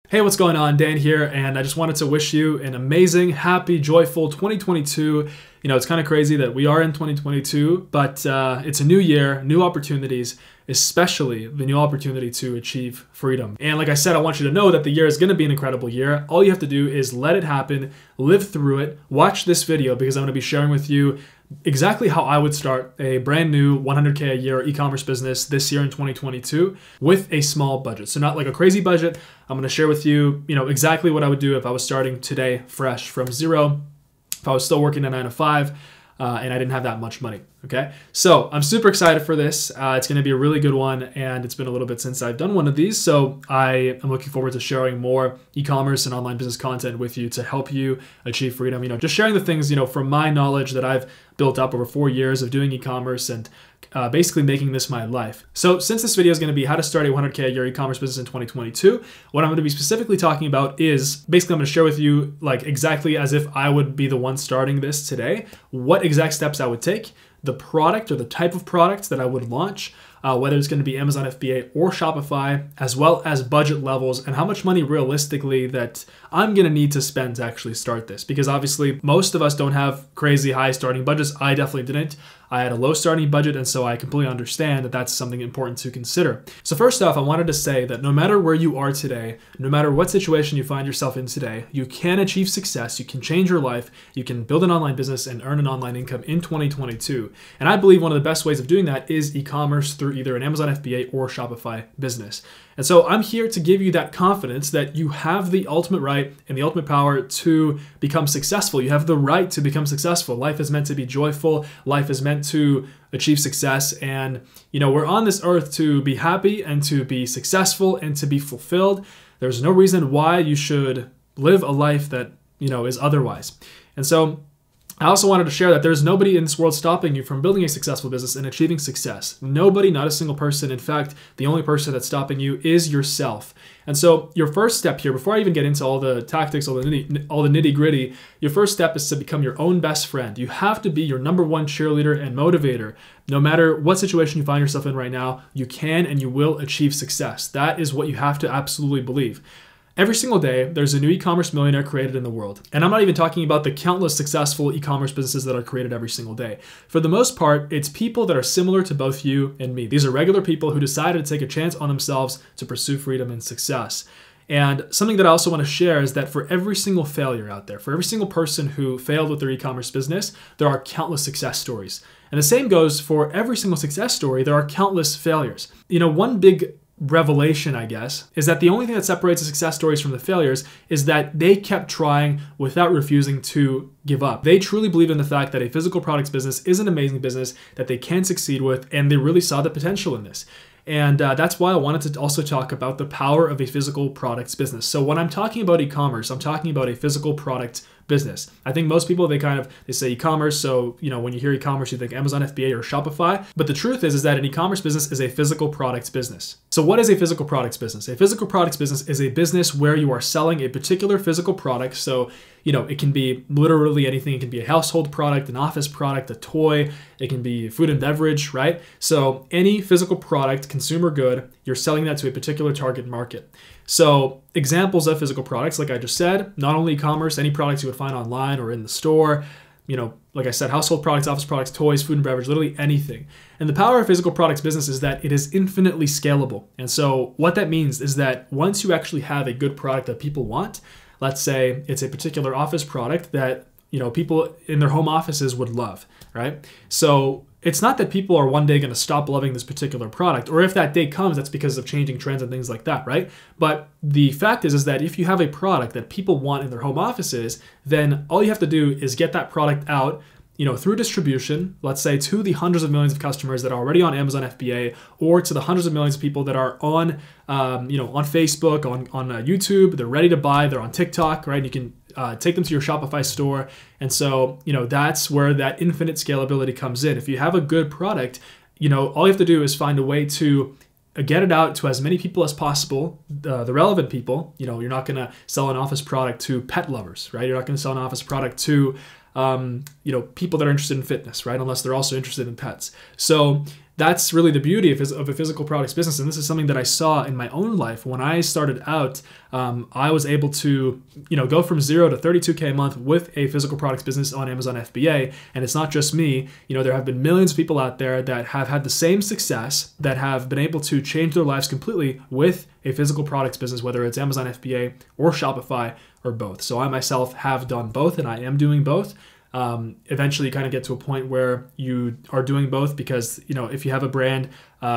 Hey, what's going on? Dan here, and I just wanted to wish you an amazing, happy, joyful 2022. You know, it's kind of crazy that we are in 2022, but it's a new year, new opportunities, especially the new opportunity to achieve freedom. And like I said, I want you to know that the year is going to be an incredible year. All you have to do is let it happen, live through it, watch this video because I'm going to be sharing with you exactly how I would start a brand new 100K a year e-commerce business this year in 2022 with a small budget. So not like a crazy budget. I'm going to share with you, exactly what I would do if I was starting today fresh from zero, if I was still working a 9 to 5, and I didn't have that much money. Okay, so I'm super excited for this. It's going to be a really good one, and it's been a little bit since I've done one of these, so I am looking forward to sharing more e-commerce and online business content with you to help you achieve freedom. Just sharing the things from my knowledge that I've built up over 4 years of doing e-commerce and basically making this my life. So since this video is going to be how to start a 100K a year e-commerce business in 2022, what I'm going to be specifically talking about is basically I'm going to share with you like exactly as if I would be the one starting this today, what exact steps I would take, the product or the type of product that I would launch, whether it's going to be Amazon FBA or Shopify, as well as budget levels and how much money realistically that I'm going to need to spend to actually start this. Because obviously most of us don't have crazy high starting budgets. I definitely didn't. I had a low starting budget, and so I completely understand that that's something important to consider. So first off, I wanted to say that no matter where you are today, no matter what situation you find yourself in today, you can achieve success, you can change your life, you can build an online business and earn an online income in 2022. And I believe one of the best ways of doing that is e-commerce through either an Amazon FBA or Shopify business. And so I'm here to give you that confidence that you have the ultimate right and the ultimate power to become successful. You have the right to become successful. Life is meant to be joyful. Life is meant to achieve success. And, we're on this earth to be happy and to be successful and to be fulfilled. There's no reason why you should live a life that, is otherwise. And so I also wanted to share that there's nobody in this world stopping you from building a successful business and achieving success. Nobody, not a single person. In fact, the only person that's stopping you is yourself. And so your first step here, before I even get into all the tactics, all the nitty gritty, your first step is to become your own best friend. You have to be your number one cheerleader and motivator. No matter what situation you find yourself in right now, you can and you will achieve success. That is what you have to absolutely believe. Every single day, there's a new e-commerce millionaire created in the world. And I'm not even talking about the countless successful e-commerce businesses that are created every single day. For the most part, it's people that are similar to both you and me. These are regular people who decided to take a chance on themselves to pursue freedom and success. And something that I also want to share is that for every single failure out there, for every single person who failed with their e-commerce business, there are countless success stories. And the same goes for every single success story, there are countless failures. One big revelation, I guess, is that the only thing that separates the success stories from the failures is that they kept trying without refusing to give up. They truly believe in the fact that a physical products business is an amazing business that they can succeed with, and they really saw the potential in this. And that's why I wanted to also talk about the power of a physical products business. So when I'm talking about e-commerce, I'm talking about a physical product business. I think most people, they say e-commerce. So, when you hear e-commerce, you think Amazon FBA or Shopify. But the truth is that an e-commerce business is a physical products business. So what is a physical products business? A physical products business is a business where you are selling a particular physical product. So, it can be literally anything. It can be a household product, an office product, a toy. It can be food and beverage, right? So any physical product, consumer good, you're selling that to a particular target market. So examples of physical products, like I just said, not only e-commerce, any products you would find online or in the store, like I said, household products, office products, toys, food and beverage, literally anything. And the power of physical products business is that it is infinitely scalable. And so what that means is that once you actually have a good product that people want, let's say it's a particular office product that, people in their home offices would love, right? So it's not that people are one day going to stop loving this particular product, or if that day comes, that's because of changing trends and things like that, right? But the fact is that if you have a product that people want in their home offices, then all you have to do is get that product out, through distribution, let's say to the hundreds of millions of customers that are already on Amazon FBA, or to the hundreds of millions of people that are on, on Facebook, on YouTube, they're ready to buy, they're on TikTok, right? You can take them to your Shopify store. And so, that's where that infinite scalability comes in. If you have a good product, all you have to do is find a way to get it out to as many people as possible, the relevant people. You're not going to sell an office product to pet lovers, right? You're not going to sell an office product to people that are interested in fitness, right? Unless they're also interested in pets. So that's really the beauty of a physical products business. And this is something that I saw in my own life. When I started out, I was able to, go from 0 to 32K a month with a physical products business on Amazon FBA. And it's not just me. There have been millions of people out there that have had the same success, that have been able to change their lives completely with a physical products business, whether it's Amazon FBA or Shopify or both. So I myself have done both, and I am doing both. Eventually you kind of get to a point where you are doing both, because if you have a brand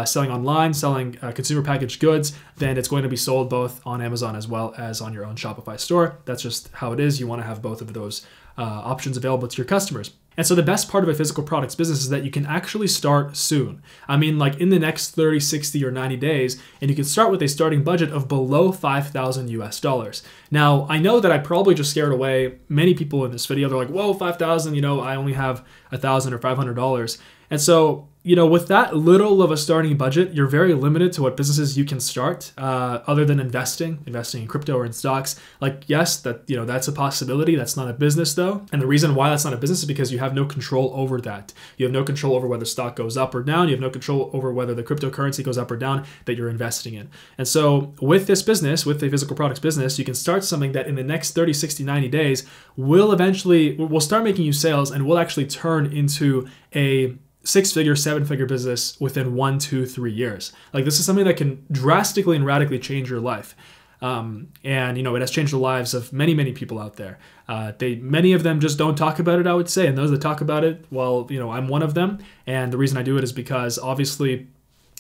selling online, selling consumer packaged goods, then it's going to be sold both on Amazon as well as on your own Shopify store. That's just how it is. You want to have both of those options available to your customers. And so the best part of a physical products business is that you can actually start soon. I mean, like in the next 30, 60, or 90 days, and you can start with a starting budget of below $5,000 US. Now, I know that I probably just scared away many people in this video. They're like, whoa, 5,000, I only have $1,000 or $500. And so, with that little of a starting budget, you're very limited to what businesses you can start, other than investing in crypto or in stocks. Like, yes, that's a possibility. That's not a business though. And the reason why that's not a business is because you have no control over that. You have no control over whether stock goes up or down. You have no control over whether the cryptocurrency goes up or down that you're investing in. And so with this business, with a physical products business, you can start something that in the next 30, 60, 90 days will start making you sales and will actually turn into a 6-figure, 7-figure business within 1, 2, 3 years. Like, this is something that can drastically and radically change your life. It has changed the lives of many, many people out there. Many of them just don't talk about it, I would say. And those that talk about it, well, I'm one of them. And the reason I do it is because obviously,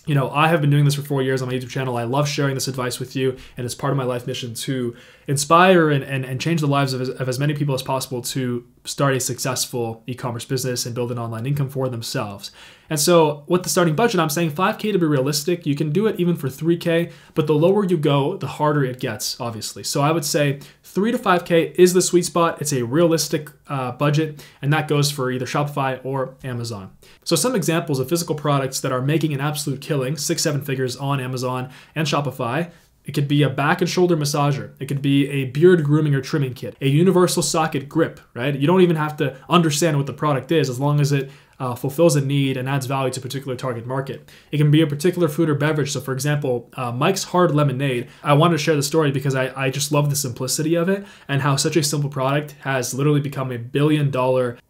I have been doing this for 4 years on my YouTube channel. I love sharing this advice with you, and it's part of my life mission to inspire and change the lives of as many people as possible to start a successful e-commerce business and build an online income for themselves. And so with the starting budget, I'm saying 5K to be realistic. You can do it even for 3K, but the lower you go, the harder it gets, obviously. So I would say 3 to 5K is the sweet spot. It's a realistic budget, and that goes for either Shopify or Amazon. So some examples of physical products that are making an absolute killing, 6, 7 figures on Amazon and Shopify. It could be a back and shoulder massager. It could be a beard grooming or trimming kit, a universal socket grip, right? You don't even have to understand what the product is as long as it fulfills a need and adds value to a particular target market. It can be a particular food or beverage. So for example, Mike's Hard Lemonade, I wanted to share the story because I just love the simplicity of it and how such a simple product has literally become $1 billion,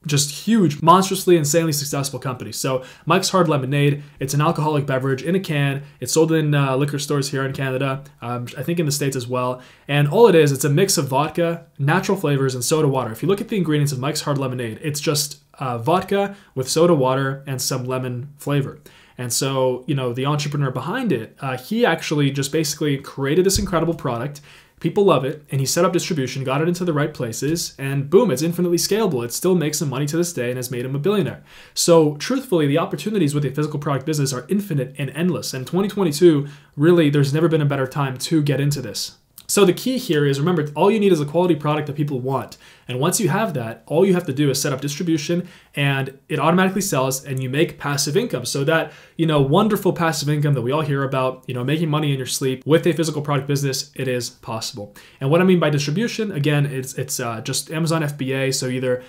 just huge, monstrously, insanely successful company. So Mike's Hard Lemonade, it's an alcoholic beverage in a can. It's sold in liquor stores here in Canada, I think in the States as well. And all it is, it's a mix of vodka, natural flavors, and soda water. If you look at the ingredients of Mike's Hard Lemonade, it's just vodka with soda water and some lemon flavor. And so, the entrepreneur behind it, he actually just basically created this incredible product. People love it, and he set up distribution, got it into the right places, and boom, it's infinitely scalable. It still makes him money to this day and has made him a billionaire. So truthfully, the opportunities with a physical product business are infinite and endless. And 2022, really, there's never been a better time to get into this. So the key here is, remember, all you need is a quality product that people want. And once you have that, all you have to do is set up distribution and it automatically sells and you make passive income. So that, wonderful passive income that we all hear about, making money in your sleep with a physical product business, it is possible. And what I mean by distribution, again, it's just Amazon FBA. So either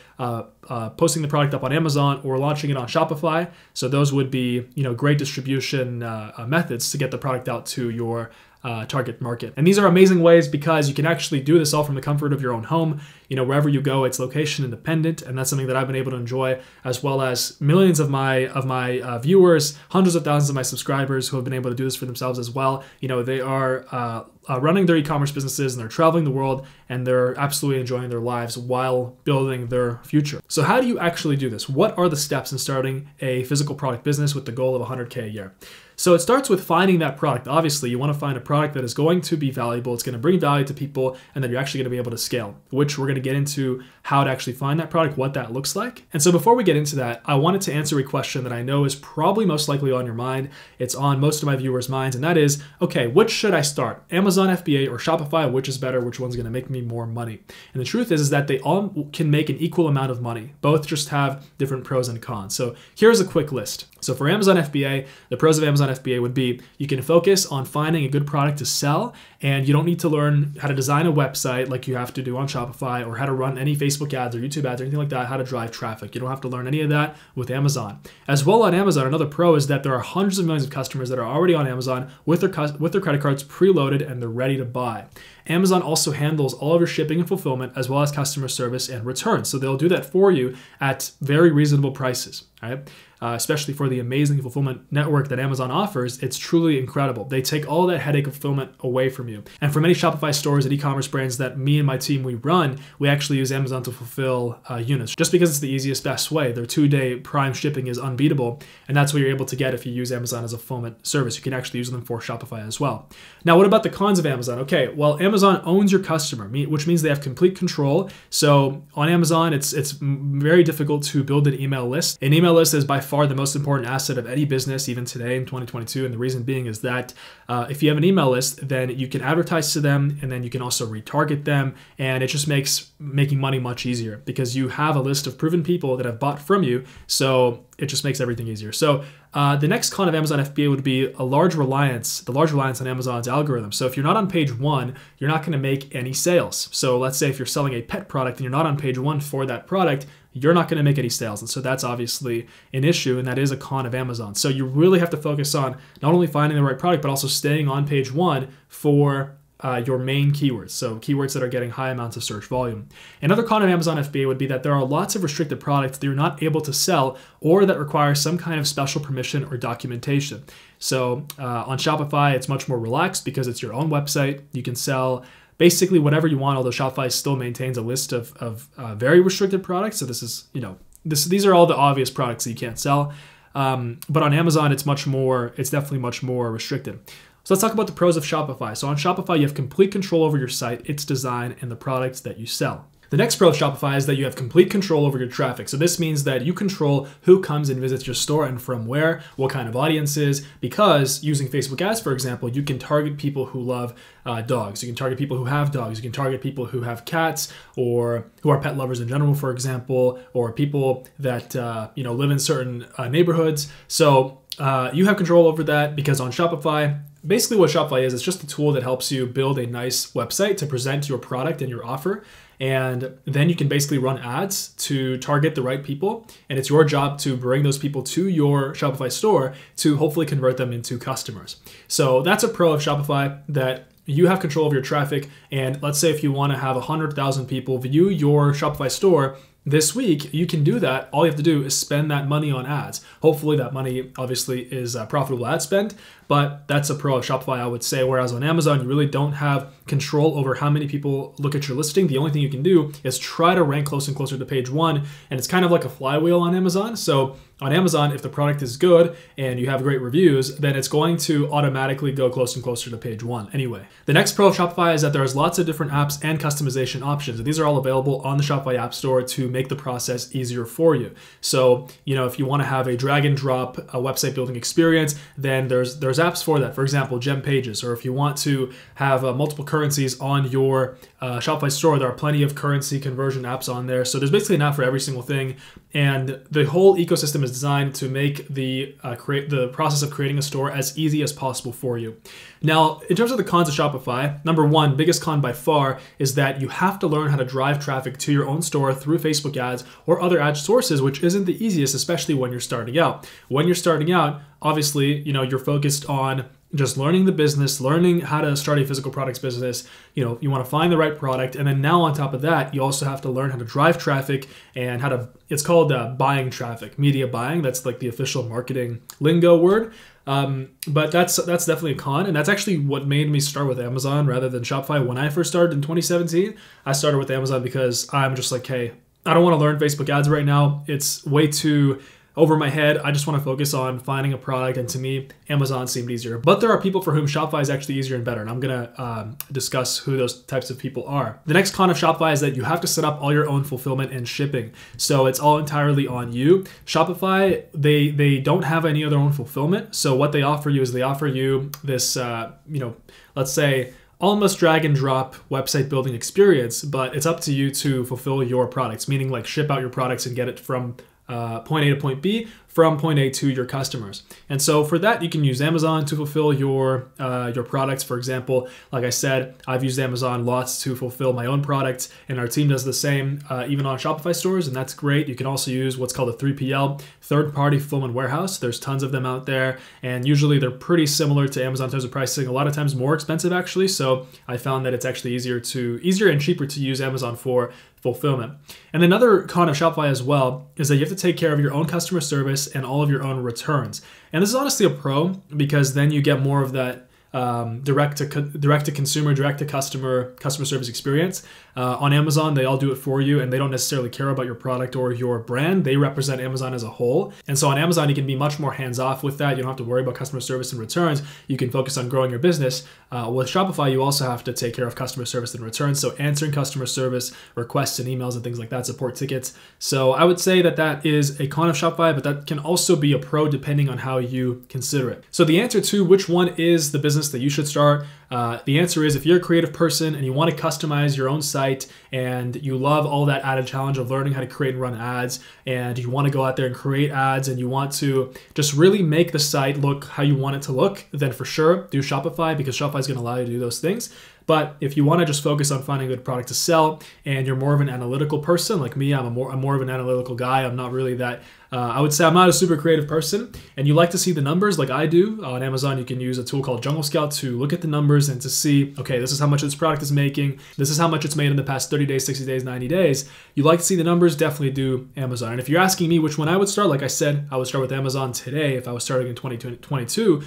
posting the product up on Amazon or launching it on Shopify. So those would be, great distribution methods to get the product out to your target market. And these are amazing ways because you can actually do this all from the comfort of your own home. Wherever you go, it's location independent, and that's something that I've been able to enjoy, as well as millions of my viewers, hundreds of thousands of my subscribers who have been able to do this for themselves as well. They are running their e-commerce businesses and they're traveling the world and they're absolutely enjoying their lives while building their future. So how do you actually do this? What are the steps in starting a physical product business with the goal of 100K a year? So it starts with finding that product. Obviously, you want to find a product that is going to be valuable, it's going to bring value to people, and that you're actually going to be able to scale, which we're going to get into how to actually find that product, what that looks like. And so before we get into that, I wanted to answer a question that I know is probably most likely on your mind. It's on most of my viewers' minds, and that is, okay, which should I start? Amazon Amazon FBA or Shopify, which is better, which one's going to make me more money? And the truth is that they all can make an equal amount of money. Both just have different pros and cons. So here's a quick list. So for Amazon FBA, the pros of Amazon FBA would be you can focus on finding a good product to sell, and you don't need to learn how to design a website like you have to do on Shopify, or how to run any Facebook ads or YouTube ads or anything like that, how to drive traffic. You don't have to learn any of that with Amazon. As well on Amazon, another pro is that there are hundreds of millions of customers that are already on Amazon with their credit cards preloaded and they're ready to buy. Amazon also handles all of your shipping and fulfillment as well as customer service and returns. So they'll do that for you at very reasonable prices, right? Especially for the amazing fulfillment network that Amazon offers, it's truly incredible. They take all that headache of fulfillment away from you. And for many Shopify stores and e-commerce brands that me and my team, we run, we actually use Amazon to fulfill units just because it's the easiest, best way. Their 2-day prime shipping is unbeatable. And that's what you're able to get if you use Amazon as a fulfillment service. You can actually use them for Shopify as well. Now, what about the cons of Amazon? Okay, well, Amazon owns your customer, which means they have complete control. So on Amazon, it's very difficult to build an email list. An email list is by far the most important asset of any business, even today in 2022. And the reason being is that if you have an email list, then you can advertise to them, and then you can also retarget them. And it just makes making money much easier because you have a list of proven people that have bought from you. So it just makes everything easier. So the next con of Amazon FBA would be the large reliance on Amazon's algorithm. So if you're not on page 1, you're not going to make any sales. So let's say if you're selling a pet product and you're not on page 1 for that product, you're not going to make any sales. And so that's obviously an issue, and that is a con of Amazon. So you really have to focus on not only finding the right product, but also staying on page 1 for your main keywords, so keywords that are getting high amounts of search volume. Another con of Amazon FBA would be that there are lots of restricted products that you're not able to sell or that require some kind of special permission or documentation. So on Shopify, it's much more relaxed because it's your own website. You can sell basically whatever you want, although Shopify still maintains a list of very restricted products. So these are all the obvious products that you can't sell. But on Amazon, it's definitely much more restricted. So let's talk about the pros of Shopify. So on Shopify, you have complete control over your site, its design, and the products that you sell. The next pro of Shopify is that you have complete control over your traffic. So this means that you control who comes and visits your store and from where, what kind of audiences, because using Facebook ads, for example, you can target people who love dogs. You can target people who have dogs. You can target people who have cats or who are pet lovers in general, for example, or people that live in certain neighborhoods. So you have control over that because on Shopify, basically what Shopify is, it's just a tool that helps you build a nice website to present your product and your offer. And then you can basically run ads to target the right people. And it's your job to bring those people to your Shopify store to hopefully convert them into customers. So that's a pro of Shopify, that you have control of your traffic. And let's say if you want to have 100,000 people view your Shopify store this week, you can do that. All you have to do is spend that money on ads. Hopefully that money obviously is profitable ad spend, but that's a pro of Shopify, I would say. Whereas on Amazon, you really don't have control over how many people look at your listing. The only thing you can do is try to rank closer and closer to page 1. And it's kind of like a flywheel on Amazon. So on Amazon, if the product is good and you have great reviews, then it's going to automatically go closer and closer to page 1 anyway. The next pro of Shopify is that there's lots of different apps and customization options. And these are all available on the Shopify App Store to make the process easier for you. So, if you want to have a drag and drop website building experience, then there's apps for that. For example, Gem Pages. Or if you want to have multiple currencies on your Shopify store, there are plenty of currency conversion apps on there. So there's basically an app for every single thing. And the whole ecosystem is designed to make the process of creating a store as easy as possible for you. Now, in terms of the cons of Shopify, number one, biggest con by far, is that you have to learn how to drive traffic to your own store through Facebook ads or other ad sources, which isn't the easiest, especially when you're starting out. When you're starting out, obviously, you're focused on just learning the business, learning how to start a physical products business. You want to find the right product. And then now on top of that, you also have to learn how to drive traffic and it's called buying traffic, media buying. That's like the official marketing lingo word. But that's definitely a con. And that's actually what made me start with Amazon rather than Shopify. When I first started in 2017, I started with Amazon because I'm just like, hey, I don't want to learn Facebook ads right now. It's way too over my head. I just want to focus on finding a product, and to me, Amazon seemed easier. But there are people for whom Shopify is actually easier and better, and I'm gonna discuss who those types of people are. The next con of Shopify is that you have to set up all your own fulfillment and shipping, so it's all entirely on you. Shopify, they don't have any of their own fulfillment, so what they offer you is they offer you this, let's say, almost drag and drop website building experience, but it's up to you to fulfill your products, meaning like ship out your products and get it from point A to point B, from point A to your customers. And so for that, you can use Amazon to fulfill your products. For example, like I said, I've used Amazon lots to fulfill my own products, and our team does the same even on Shopify stores, and that's great. You can also use what's called a 3PL, third-party fulfillment warehouse. There's tons of them out there, and usually they're pretty similar to Amazon in terms of pricing, a lot of times more expensive actually. So I found that it's actually easier and cheaper to use Amazon for fulfillment. And another con of Shopify as well is that you have to take care of your own customer service and all of your own returns. And this is honestly a pro, because then you get more of that direct to consumer, direct to customer service experience. On Amazon, they all do it for you, and they don't necessarily care about your product or your brand. They represent Amazon as a whole. And so on Amazon, you can be much more hands-off with that. You don't have to worry about customer service and returns. You can focus on growing your business. With Shopify, you also have to take care of customer service and returns. So answering customer service requests and emails and things like that, support tickets. So I would say that that is a con of Shopify, but that can also be a pro depending on how you consider it. So the answer to which one is the business that you should start, the answer is if you're a creative person and you want to customize your own site and you love all that added challenge of learning how to create and run ads, and you want to go out there and create ads and you want to just really make the site look how you want it to look, then for sure do Shopify, because Shopify is going to allow you to do those things. But if you want to just focus on finding a good product to sell, and you're more of an analytical person like me, I'm more of an analytical guy. I'm not really that, I would say I'm not a super creative person, and you like to see the numbers like I do. On Amazon, you can use a tool called Jungle Scout to look at the numbers and to see, okay, this is how much this product is making. This is how much it's made in the past 30 days, 60 days, 90 days. You like to see the numbers, definitely do Amazon. And if you're asking me which one I would start, like I said, I would start with Amazon today if I was starting in 2022.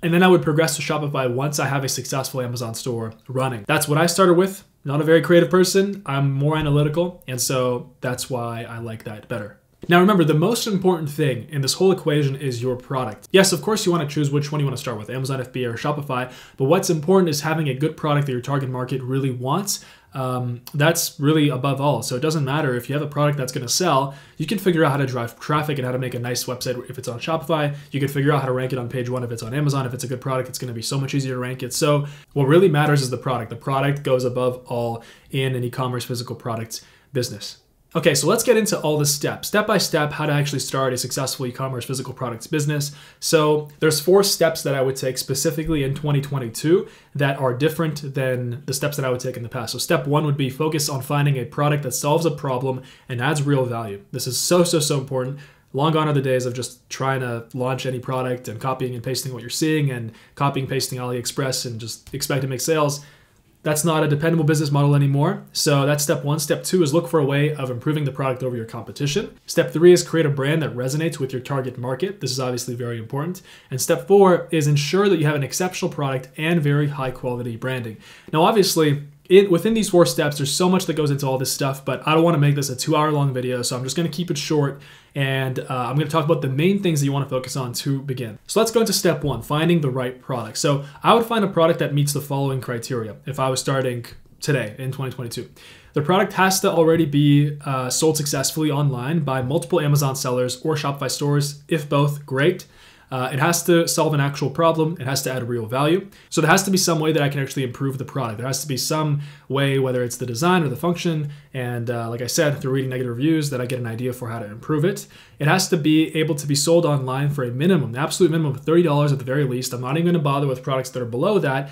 And then I would progress to Shopify once I have a successful Amazon store running. That's what I started with. Not a very creative person. I'm more analytical. And so that's why I like that better. Now remember, the most important thing in this whole equation is your product. Yes, of course you want to choose which one you want to start with, Amazon FBA or Shopify, but what's important is having a good product that your target market really wants. That's really above all. So it doesn't matter if you have a product that's going to sell, you can figure out how to drive traffic and how to make a nice website if it's on Shopify. You can figure out how to rank it on page 1 if it's on Amazon. If it's a good product, it's going to be so much easier to rank it. So what really matters is the product. The product goes above all in an e-commerce physical products business. Okay, so let's get into all the steps. Step by step, how to actually start a successful e-commerce physical products business. So there's 4 steps that I would take specifically in 2022 that are different than the steps that I would take in the past. So step 1 would be focus on finding a product that solves a problem and adds real value. This is so important. Long gone are the days of just trying to launch any product and copying and pasting what you're seeing and copying and pasting AliExpress and just expect to make sales. That's not a dependable business model anymore. So that's step 1. Step 2 is look for a way of improving the product over your competition. Step 3 is create a brand that resonates with your target market. This is obviously very important. And step 4 is ensure that you have an exceptional product and very high quality branding. Now, obviously, within these 4 steps, there's so much that goes into all this stuff, but I don't want to make this a 2-hour long video, so I'm just going to keep it short, and I'm going to talk about the main things that you want to focus on to begin. So let's go into step 1, finding the right product. So I would find a product that meets the following criteria if I was starting today in 2022. The product has to already be sold successfully online by multiple Amazon sellers or Shopify stores. If both, great. It has to solve an actual problem. It has to add real value. So there has to be some way that I can actually improve the product. There has to be some way, whether it's the design or the function, and like I said, through reading negative reviews, that I get an idea for how to improve it. It has to be able to be sold online for a minimum, the absolute minimum of $30 at the very least. I'm not even going to bother with products that are below that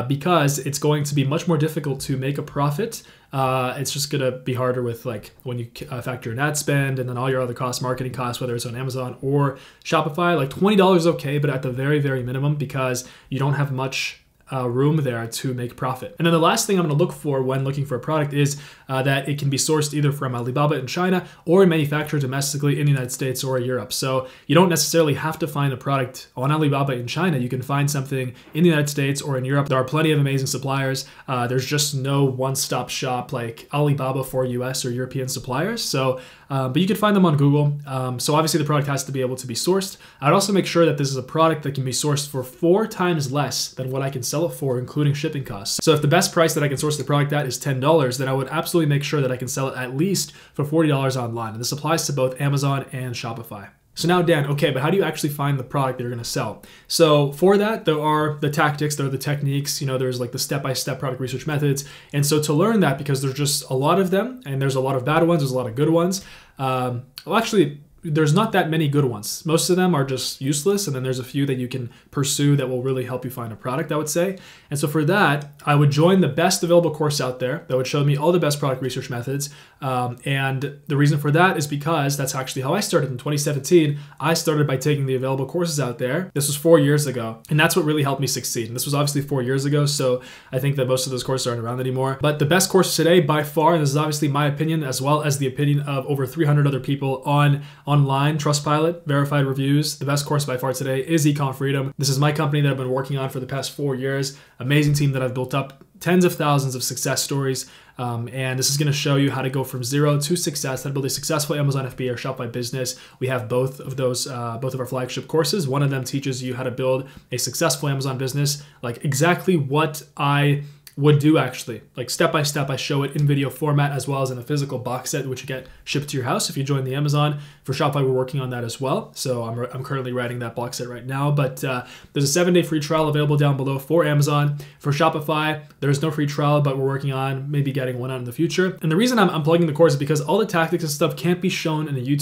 because it's going to be much more difficult to make a profit. It's just going to be harder with like when you factor in ad spend and then all your other costs, marketing costs, whether it's on Amazon or Shopify. Like $20 is okay, but at the very, very minimum, because you don't have much room there to make profit. And then the last thing I'm going to look for when looking for a product is that it can be sourced either from Alibaba in China or manufactured domestically in the United States or Europe. So you don't necessarily have to find a product on Alibaba in China. You can find something in the United States or in Europe. There are plenty of amazing suppliers. There's just no one-stop shop like Alibaba for US or European suppliers. So, but you could find them on Google. So obviously the product has to be able to be sourced. I'd also make sure that this is a product that can be sourced for 4 times less than what I can sell it for, including shipping costs. So if the best price that I can source the product at is $10, then I would absolutely make sure that I can sell it at least for $40 online. And this applies to both Amazon and Shopify. So now, Dan, okay, but how do you actually find the product that you're going to sell? So for that, there are the tactics, there are the techniques, there's like the step-by-step product research methods. And so to learn that, because there's just a lot of them, and there's a lot of bad ones, there's a lot of good ones. Actually, there's not that many good ones. Most of them are just useless, and then there's a few that you can pursue that will really help you find a product, I would say. And so for that, I would join the best available course out there that would show me all the best product research methods. And the reason for that is because that's actually how I started in 2017. I started by taking the available courses out there. This was 4 years ago, and that's what really helped me succeed. And this was obviously 4 years ago, so I think that most of those courses aren't around anymore. But the best courses today, by far, and this is obviously my opinion as well as the opinion of over 300 other people online, Trustpilot, verified reviews. The best course by far today is Ecom Freedom. This is my company that I've been working on for the past 4 years. Amazing team that I've built up, tens of thousands of success stories. And this is going to show you how to go from zero to success, how to build a successful Amazon FBA or Shopify business. We have both of those, both of our flagship courses. One of them teaches you how to build a successful Amazon business, like exactly what I would do actually. Like step by step, I show it in video format as well as in a physical box set, which you get shipped to your house if you join the Amazon. For Shopify, we're working on that as well. So I'm currently writing that box set right now, but there's a 7-day free trial available down below for Amazon. For Shopify, there's no free trial, but we're working on maybe getting one out in the future. And the reason I'm plugging the course is because all the tactics and stuff can't be shown in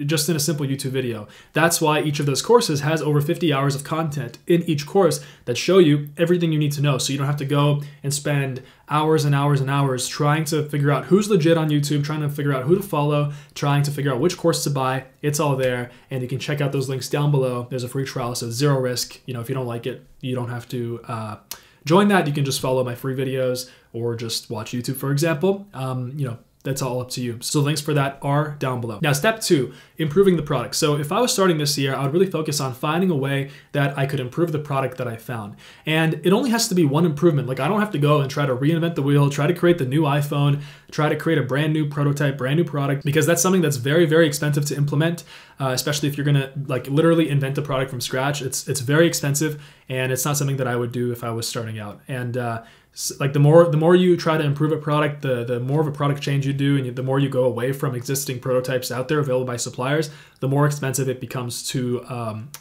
just in a simple YouTube video. That's why each of those courses has over 50 hours of content in each course that show you everything you need to know. So you don't have to go and spend hours and hours and hours trying to figure out who's legit on YouTube, trying to figure out who to follow, trying to figure out which course to buy. It's all there, and you can check out those links down below. There's a free trial, so zero risk. If you don't like it, you don't have to join that. You can just follow my free videos or just watch YouTube, for example. That's all up to you. So links for that are down below. Now, step 2, improving the product. So if I was starting this year, I would really focus on finding a way that I could improve the product that I found. And it only has to be one improvement. Like I don't have to go and try to reinvent the wheel, try to create the new iPhone, try to create a brand new prototype, brand new product, because that's something that's very, very expensive to implement, especially if you're gonna like literally invent a product from scratch. It's very expensive, and it's not something that I would do if I was starting out. And like the more you try to improve a product, the more of a product change you do, and the more you go away from existing prototypes out there available by suppliers, the more expensive it becomes to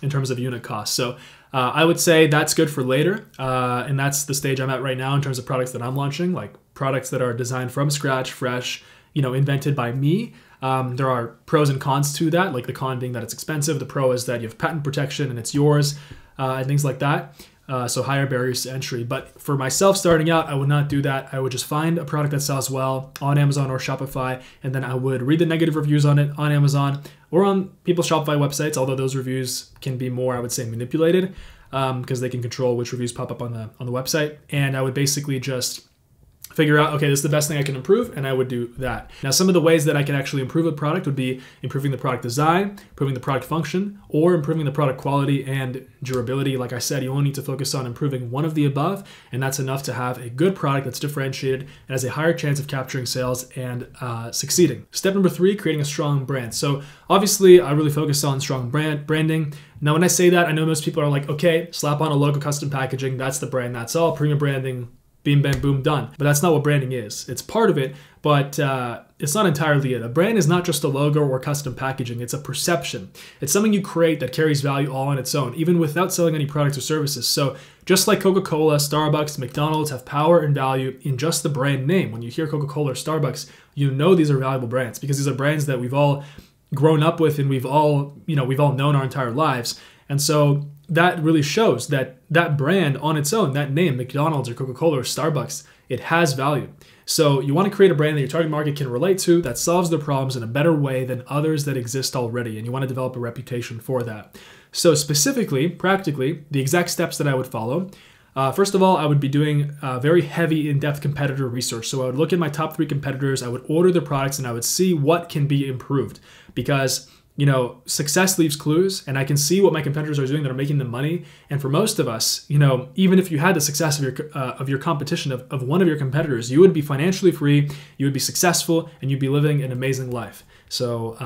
in terms of unit cost. So I would say that's good for later, and that's the stage I'm at right now in terms of products that I'm launching, like products that are designed from scratch, fresh, invented by me. There are pros and cons to that, like the con being that it's expensive. The pro is that you have patent protection and it's yours, and things like that. So higher barriers to entry. But for myself starting out, I would not do that. I would just find a product that sells well on Amazon or Shopify, and then I would read the negative reviews on it on Amazon or on people's Shopify websites, although those reviews can be more, I would say, manipulated because they can control which reviews pop up on the website. And I would basically just figure out, okay, this is the best thing I can improve, and I would do that. Now, some of the ways that I can actually improve a product would be improving the product design, improving the product function, or improving the product quality and durability. Like I said, you only need to focus on improving one of the above, and that's enough to have a good product that's differentiated and has a higher chance of capturing sales and succeeding. Step number 3, creating a strong brand. So obviously, I really focus on strong branding. Now, when I say that, I know most people are like, okay, slap on a logo, custom packaging, that's the brand, that's all, premium branding, beam, bam, boom, done. But that's not what branding is. It's part of it, but it's not entirely it. A brand is not just a logo or custom packaging. It's a perception. It's something you create that carries value all on its own, even without selling any products or services. So just like Coca-Cola, Starbucks, McDonald's have power and value in just the brand name. When you hear Coca-Cola or Starbucks, you know these are valuable brands because these are brands that we've all grown up with and we've all known our entire lives. And so that really shows that that brand on its own, that name, McDonald's or Coca-Cola or Starbucks, it has value. So you want to create a brand that your target market can relate to, that solves their problems in a better way than others that exist already, and you want to develop a reputation for that. So specifically, practically, the exact steps that I would follow. First of all, I would be doing very heavy, in-depth competitor research. So I would look at my top 3 competitors, I would order their products, and I would see what can be improved. Because success leaves clues, and I can see what my competitors are doing that are making them money. And for most of us, even if you had the success of your competition, of one of your competitors, you would be financially free, you would be successful, and you'd be living an amazing life. So,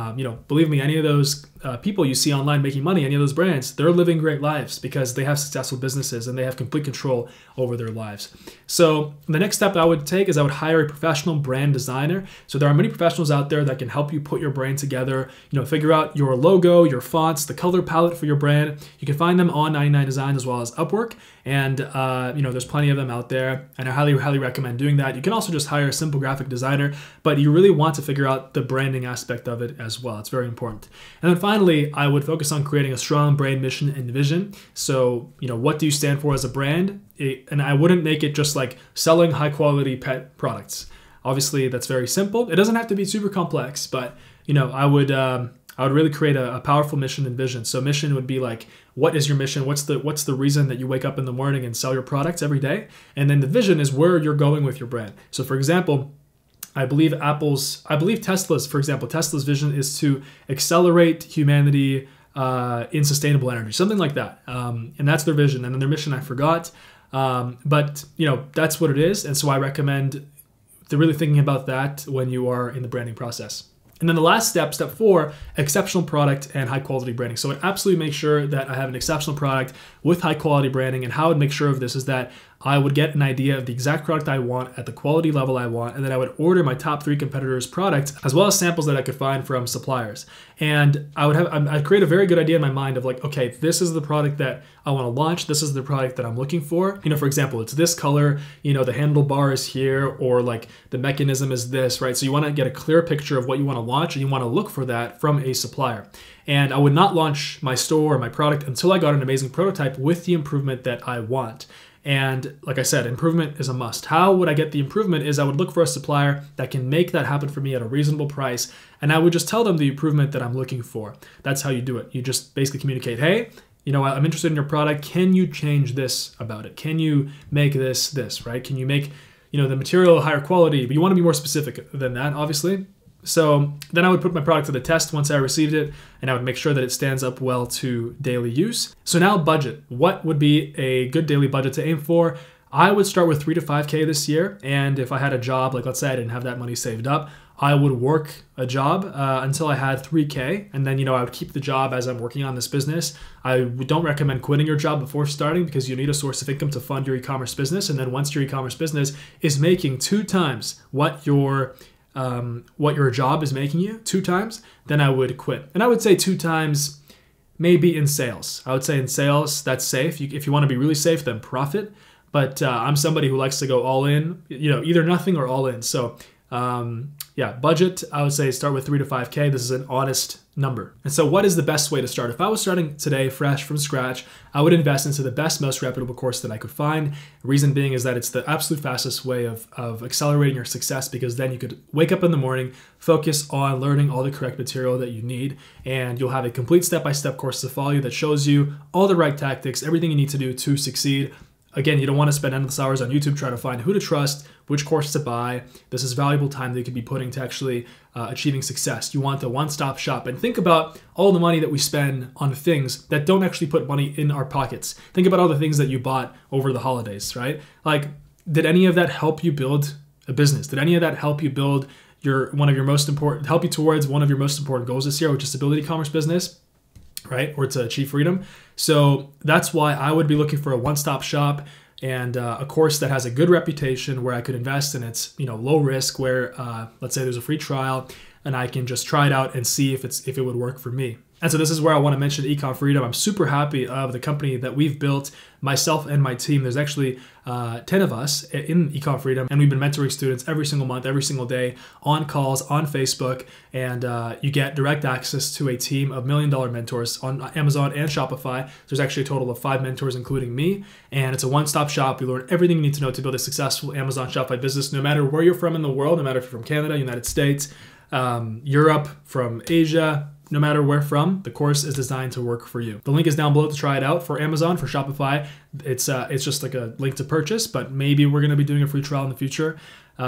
believe me, any of those people you see online making money, any of those brands, they're living great lives because they have successful businesses and they have complete control over their lives. So the next step I would take is I would hire a professional brand designer. So there are many professionals out there that can help you put your brand together, figure out your logo, your fonts, the color palette for your brand. You can find them on 99 Designs as well as Upwork. And, there's plenty of them out there. And I highly, highly recommend doing that. You can also just hire a simple graphic designer, but you really want to figure out the branding aspect of it as well. It's very important. And then finally, I would focus on creating a strong brand mission and vision. So, what do you stand for as a brand? And I wouldn't make it just like selling high quality pet products. Obviously, that's very simple. It doesn't have to be super complex, but, I would really create a powerful mission and vision. So mission would be like, what is your mission? What's the reason that you wake up in the morning and sell your products every day? And then the vision is where you're going with your brand. So for example, I believe Tesla's vision is to accelerate humanity in sustainable energy, something like that. And that's their vision. And then their mission, I forgot. But that's what it is. And so I recommend really thinking about that when you are in the branding process. And then the last step 4, exceptional product and high quality branding. So I'd absolutely make sure that I have an exceptional product with high quality branding. And how I would make sure of this is that I would get an idea of the exact product I want at the quality level I want, and then I would order my top 3 competitors' products as well as samples that I could find from suppliers. And I'd create a very good idea in my mind of like, okay, this is the product that I want to launch. This is the product that I'm looking for. For example, it's this color, the handlebar is here, or like the mechanism is this, right? So you want to get a clear picture of what you want to launch, and you want to look for that from a supplier. And I would not launch my store or my product until I got an amazing prototype with the improvement that I want. And like I said, improvement is a must. How would I get the improvement is I would look for a supplier that can make that happen for me at a reasonable price. And I would just tell them the improvement that I'm looking for. That's how you do it. You just basically communicate, hey, I'm interested in your product. Can you change this about it? Can you make this, right? Can you make, the material higher quality? But you want to be more specific than that, obviously. So then I would put my product to the test once I received it, and I would make sure that it stands up well to daily use. So now budget. What would be a good daily budget to aim for? I would start with $3,000 to $5,000 this year. And if I had a job, like let's say I didn't have that money saved up, I would work a job until I had $3,000. And then, I would keep the job as I'm working on this business. I don't recommend quitting your job before starting because you need a source of income to fund your e-commerce business. And then once your e-commerce business is making 2 times what your job is making you, 2 times, then I would quit. And I would say 2 times maybe in sales. I would say in sales, that's safe. If you want to be really safe, then profit. But I'm somebody who likes to go all in, either nothing or all in. So budget, I would say start with $3,000 to $5,000. This is an honest number. And so what is the best way to start? If I was starting today fresh from scratch, I would invest into the best, most reputable course that I could find. The reason being is that it's the absolute fastest way of accelerating your success, because then you could wake up in the morning, focus on learning all the correct material that you need, and you'll have a complete step-by-step course to follow you that shows you all the right tactics, everything you need to do to succeed. Again, you don't want to spend endless hours on YouTube trying to find who to trust, which course to buy. This is valuable time that you could be putting to actually achieving success. You want the one-stop shop. And think about all the money that we spend on things that don't actually put money in our pockets. Think about all the things that you bought over the holidays, right? Like, did any of that help you build a business? Did any of that help you build help you towards one of your most important goals this year, which is to build an e-commerce business? Right? Or to achieve freedom. So that's why I would be looking for a one-stop shop and a course that has a good reputation where I could invest and it's low risk, where let's say there's a free trial and I can just try it out and see if it would work for me. And so this is where I want to mention Ecom Freedom. I'm super happy of the company that we've built, myself and my team. There's actually 10 of us in Ecom Freedom, and we've been mentoring students every single month, every single day, on calls, on Facebook, and you get direct access to a team of $1 million mentors on Amazon and Shopify. There's actually a total of 5 mentors, including me, and it's a one-stop shop. You learn everything you need to know to build a successful Amazon Shopify business, no matter where you're from in the world, no matter if you're from Canada, United States, Europe, from Asia, no matter where from, the course is designed to work for you. The link is down below to try it out for Amazon, for Shopify. It's just like a link to purchase, but maybe we're going to be doing a free trial in the future.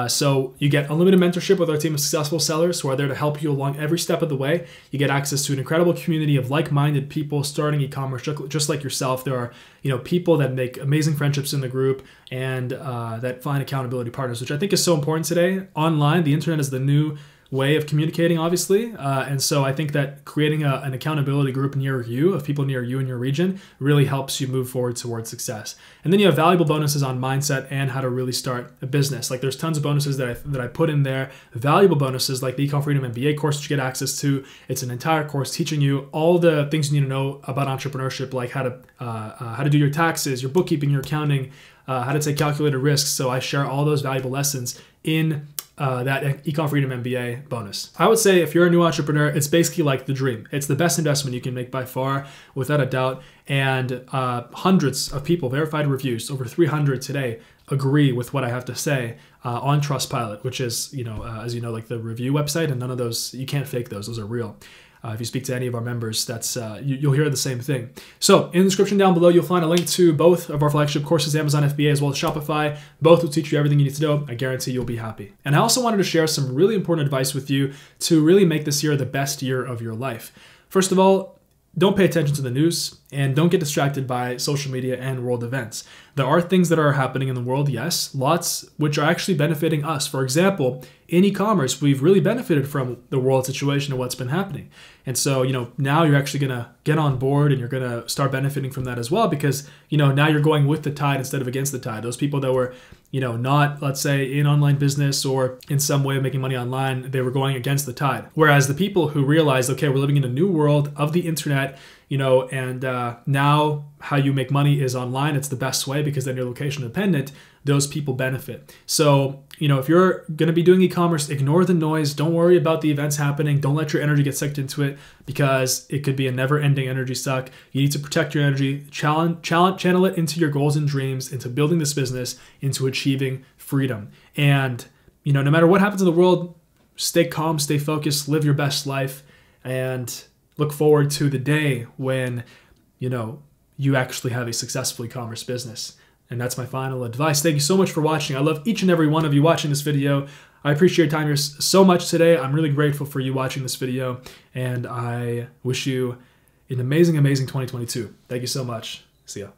So you get unlimited mentorship with our team of successful sellers who are there to help you along every step of the way. You get access to an incredible community of like-minded people starting e-commerce just like yourself. There are people that make amazing friendships in the group and that find accountability partners, which I think is so important today. Online, the internet is the new way of communicating, obviously. And so I think that creating an accountability group near you, of people near you in your region, really helps you move forward towards success. And then you have valuable bonuses on mindset and how to really start a business. Like there's tons of bonuses that I put in there. Valuable bonuses like the Ecom Freedom MBA course, which you get access to. It's an entire course teaching you all the things you need to know about entrepreneurship, like how to do your taxes, your bookkeeping, your accounting, how to take calculated risks. So I share all those valuable lessons in that Ecom Freedom MBA bonus. I would say if you're a new entrepreneur, it's basically like the dream. It's the best investment you can make by far, without a doubt. And hundreds of people, verified reviews, over 300 today, agree with what I have to say on Trustpilot, which is, as you know, like the review website, and none of those, you can't fake those. Those are real. If you speak to any of our members, that's you'll hear the same thing. So in the description down below, you'll find a link to both of our flagship courses, Amazon FBA as well as Shopify. Both will teach you everything you need to know. I guarantee you'll be happy. And I also wanted to share some really important advice with you to really make this year the best year of your life. First of all, don't pay attention to the news and don't get distracted by social media and world events. There are things that are happening in the world, yes, lots which are actually benefiting us. For example, in e-commerce, we've really benefited from the world situation and what's been happening. And so, now you're actually going to get on board and you're going to start benefiting from that as well because, now you're going with the tide instead of against the tide. Those people that were, not, let's say, in online business or in some way of making money online, they were going against the tide. Whereas the people who realized, okay, we're living in a new world of the internet, and now how you make money is online. It's the best way because then you're location dependent. Those people benefit. So, if you're going to be doing e-commerce, ignore the noise. Don't worry about the events happening. Don't let your energy get sucked into it because it could be a never-ending energy suck. You need to protect your energy, channel it into your goals and dreams, into building this business, into achieving freedom. And, no matter what happens in the world, stay calm, stay focused, live your best life, and look forward to the day when, you actually have a successful e-commerce business. And that's my final advice. Thank you so much for watching. I love each and every one of you watching this video. I appreciate your time here so much today. I'm really grateful for you watching this video. And I wish you an amazing, amazing 2022. Thank you so much. See ya.